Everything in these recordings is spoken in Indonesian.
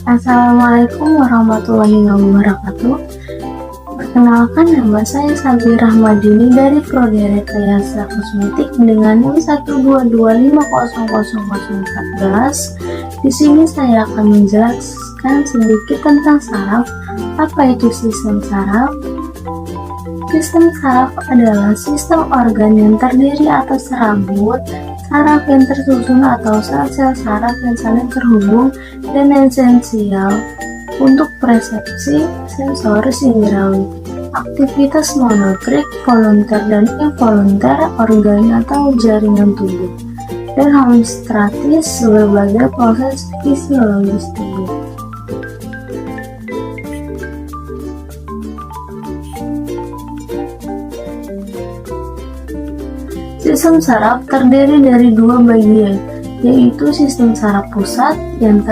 Assalamualaikum warahmatullahi wabarakatuh. Perkenalkan, nama saya Sabi Rahmadini dari Prodi Rekayasa Kosmetik dengan NIM 122500014. Di sini saya akan menjelaskan sedikit tentang saraf. Apa itu sistem saraf? Sistem saraf adalah sistem organ yang terdiri atas serabut saraf yang tersusun atau sel-sel saraf yang saling terhubung dan esensial untuk persepsi sensoris indrawi, aktivitas monotrik, volunter dan involunter organ atau jaringan tubuh, dan homeostatis berbagai proses fisiologis tubuh. Sistem saraf terdiri dari dua bagian, yaitu sistem saraf pusat yang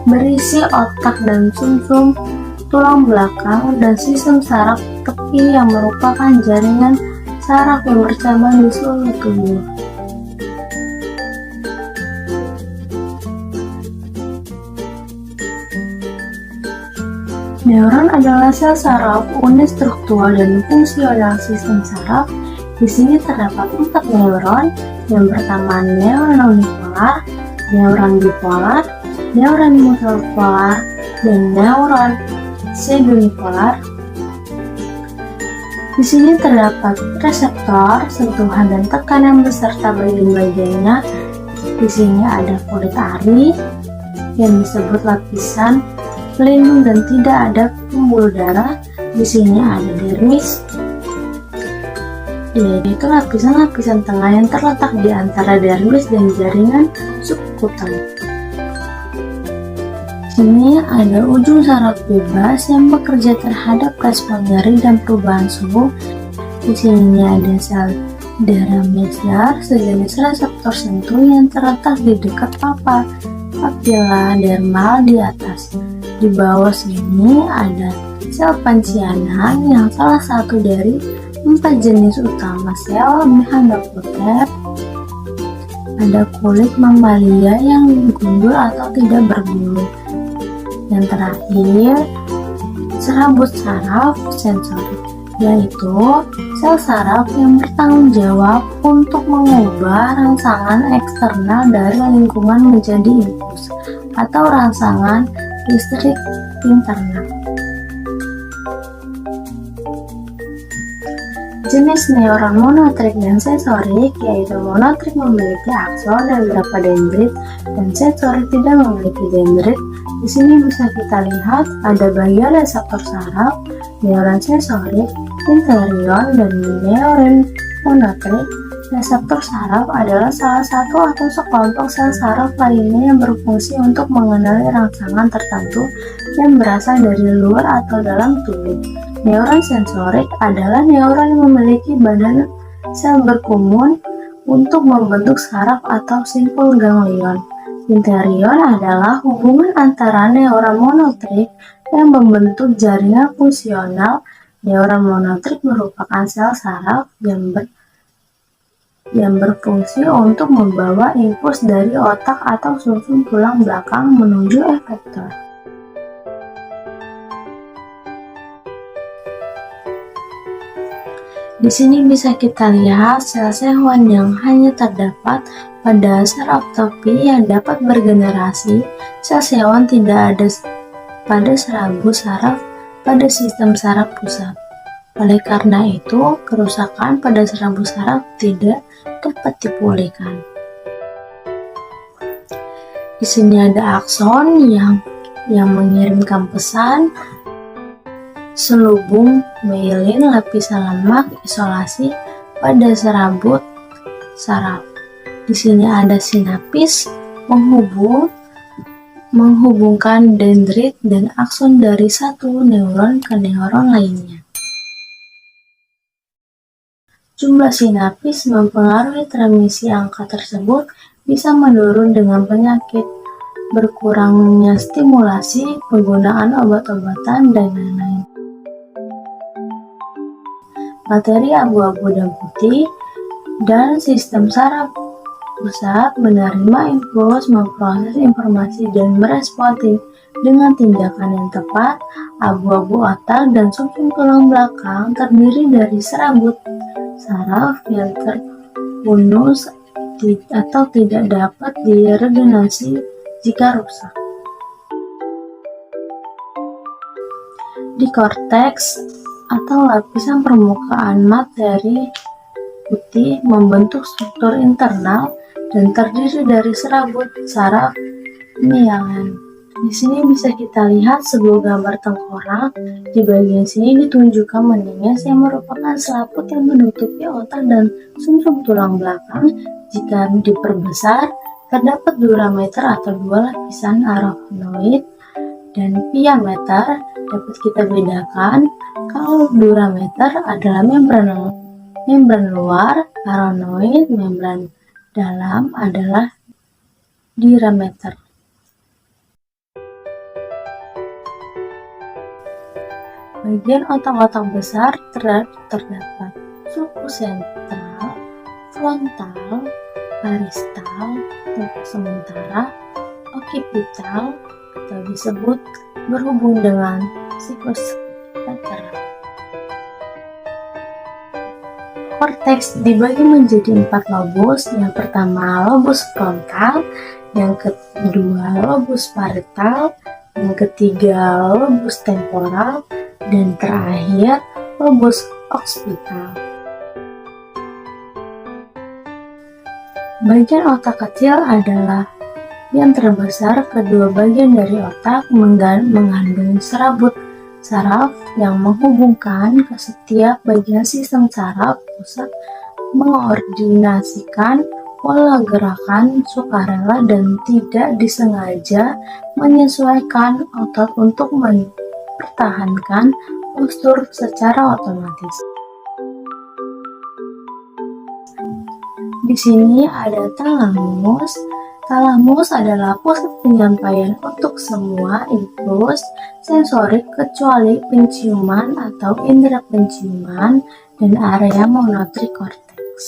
berisi otak dan sumsum tulang belakang, dan sistem saraf tepi yang merupakan jaringan saraf yang bercabang di seluruh tubuh. Neuron adalah sel saraf unit struktural dan fungsional sistem saraf. Di sini terdapat 4 neuron. Yang pertama neuron unipolar, neuron bipolar, neuron multipolar, dan neuron pseudonipolar. Di sini terdapat reseptor, sentuhan dan tekanan beserta bagian-bagiannya. Di sini ada kulit ari yang disebut lapisan pelindung dan tidak ada pembuluh darah. Di sini ada dermis, yaitu lapisan-lapisan tengah yang terletak di antara dermis dan jaringan subkutan. Sini ada ujung saraf bebas yang bekerja terhadap respon nyeri dan perubahan suhu. Di sini ada sel darah medular, sejenis reseptor sentuh yang terletak di dekat papila dermal di atas. Di bawah sini ada sel pancianan yang salah satu dari 4 jenis utama sel mechanoprotein. Ada kulit mamalia yang gundul atau tidak berbulu. Yang terakhir, serabut saraf sensorik, yaitu sel saraf yang bertanggung jawab untuk mengubah rangsangan eksternal dari lingkungan menjadi impuls atau rangsangan listrik internal. Jenis neuron monotrik dan sensorik, yaitu monotrik memiliki akson dan beberapa dendrit, dan sensorik tidak memiliki dendrit. Di sini bisa kita lihat ada bagian reseptor saraf, neuron sensorik, interion, dan neuron monotrik. Reseptor saraf adalah salah satu atau sekelompok sel saraf lainnya yang berfungsi untuk mengenali rangsangan tertentu yang berasal dari luar atau dalam tubuh. Neuron sensorik adalah neuron yang memiliki badan sel berkumun untuk membentuk saraf atau simpul ganglion. Interion adalah hubungan antara neuron monotrik yang membentuk jaringan fungsional. Neuron monotrik merupakan sel saraf yang berfungsi untuk membawa impuls dari otak atau sumsum tulang belakang menuju efektor. Di sini bisa kita lihat sel-sel hewan yang hanya terdapat pada saraf tepi yang dapat bergenerasi. Sel hewan tidak ada pada serabut saraf pada sistem saraf pusat. Oleh karena itu, kerusakan pada serabut saraf tidak dapat dipulihkan. Di sini ada akson yang mengirimkan pesan, selubung myelin lapisan lemak isolasi pada serabut saraf. Di sini ada sinapis menghubungkan dendrit dan akson dari satu neuron ke neuron lainnya. Jumlah sinapis mempengaruhi transmisi. Angka tersebut bisa menurun dengan penyakit, berkurangnya stimulasi, penggunaan obat-obatan, dan lain-lain. Materi abu-abu dan putih dan sistem saraf Pusat menerima impuls, memproses informasi, dan merespon dengan tindakan yang tepat. Abu-abu otak dan sumsum tulang belakang terdiri dari serabut saraf yang terbunuh atau tidak dapat diregenerasi jika rusak. Di korteks atau lapisan permukaan materi putih membentuk struktur internal dan terdiri dari serabut saraf mialan. Di sini bisa kita lihat sebuah gambar tengkorak. Di bagian sini ditunjukkan meninges yang merupakan selaput yang menutupi otak dan sumsum tulang belakang. Jika diperbesar, terdapat durameter atau dua lapisan arachnoid dan piameter. Dapat kita bedakan kalau durameter adalah membran luar, arachnoid, membran dalam adalah diameter. Bagian otak-otak besar terdapat sulcus sentral, frontal, paristal, tempat sementara, occipital atau disebut berhubung dengan siklus lateral. Korteks dibagi menjadi 4 lobus. Yang pertama lobus frontal, yang kedua lobus parietal, yang ketiga lobus temporal, dan terakhir lobus occipital. Bagian otak kecil adalah yang terbesar. Kedua bagian dari otak mengandung serabut saraf yang menghubungkan ke setiap bagian sistem saraf pusat, mengordinasikan pola gerakan sukarela dan tidak disengaja, menyesuaikan otot untuk mempertahankan postur secara otomatis. Di sini ada talamus. Talamus adalah pusat penyampaian untuk semua impuls sensorik kecuali penciuman atau indera penciuman dan area motorik korteks.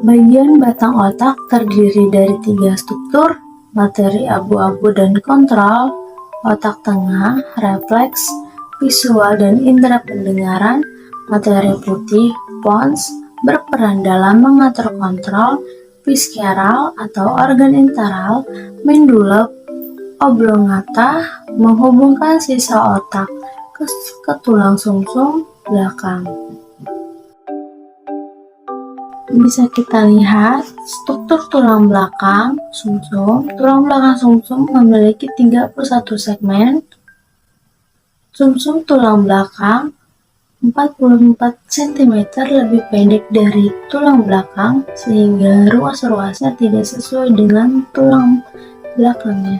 Bagian batang otak terdiri dari 3 struktur, materi abu-abu dan kontrol, otak tengah, refleks, visual dan indera pendengaran, materi putih, pons, berperan dalam mengatur kontrol, visceral atau organ enteral, mendula oblongata menghubungkan sisa otak ke tulang sumsum belakang. Bisa kita lihat struktur tulang belakang sumsum. Tulang belakang sumsum memiliki 31 segmen. Sumsum tulang belakang 44 cm lebih pendek dari tulang belakang sehingga ruas-ruasnya tidak sesuai dengan tulang belakangnya.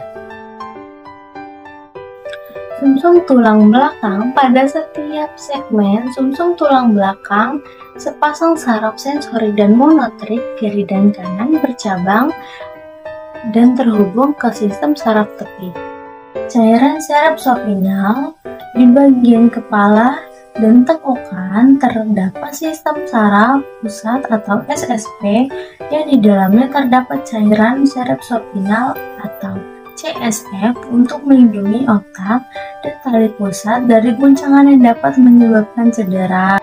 Sumsum tulang belakang. Pada setiap segmen sumsum tulang belakang, sepasang saraf sensori dan motorik kiri dan kanan bercabang dan terhubung ke sistem saraf tepi. Cairan serepsovinal. Di bagian kepala dan tengkokan terdapat sistem saraf pusat atau SSP yang di dalamnya terdapat cairan serepsovinal atau CSF untuk melindungi otak dan tali pusat dari guncangan yang dapat menyebabkan cedera.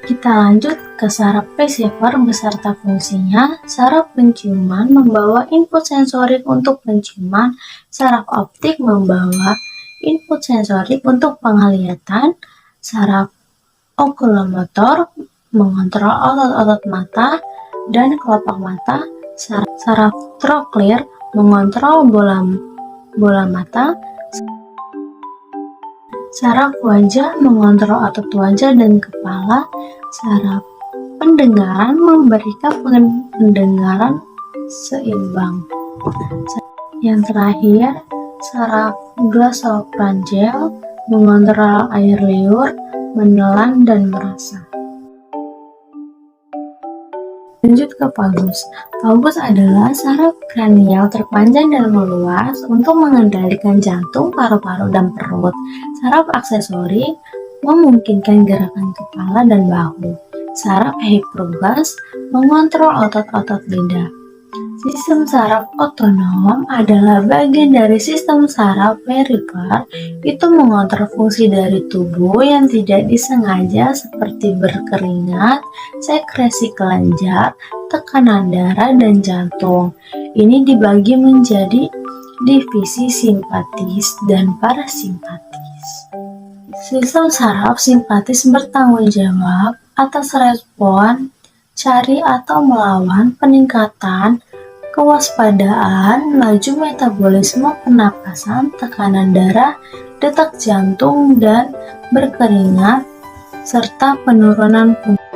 Kita lanjut ke saraf perceiver beserta fungsinya. Saraf penciuman membawa input sensorik untuk penciuman, saraf optik membawa input sensorik untuk penglihatan, saraf okulomotor mengontrol otot-otot mata dan kelopak mata, saraf troklear mengontrol bola mata, saraf wajah mengontrol otot wajah dan kepala, saraf pendengaran memberikan pendengaran seimbang. Yang terakhir, saraf glossopharyngeal mengontrol air liur, menelan, dan merasa. Lanjut ke valgus. Valgus adalah saraf kranial terpanjang dan meluas untuk mengendalikan jantung, paru-paru, dan perut. Saraf aksesori memungkinkan gerakan kepala dan bahu. Saraf hipofagos mengontrol otot-otot lidah. Sistem saraf otonom adalah bagian dari sistem saraf perifer. Itu mengontrol fungsi dari tubuh yang tidak disengaja seperti berkeringat, sekresi kelenjar, tekanan darah, dan jantung. Ini dibagi menjadi divisi simpatis dan parasimpatis. Sistem saraf simpatis bertanggung jawab atas respon cari atau melawan, peningkatan kewaspadaan, laju metabolisme pernapasan, tekanan darah, detak jantung dan berkeringat, serta penurunan fungsi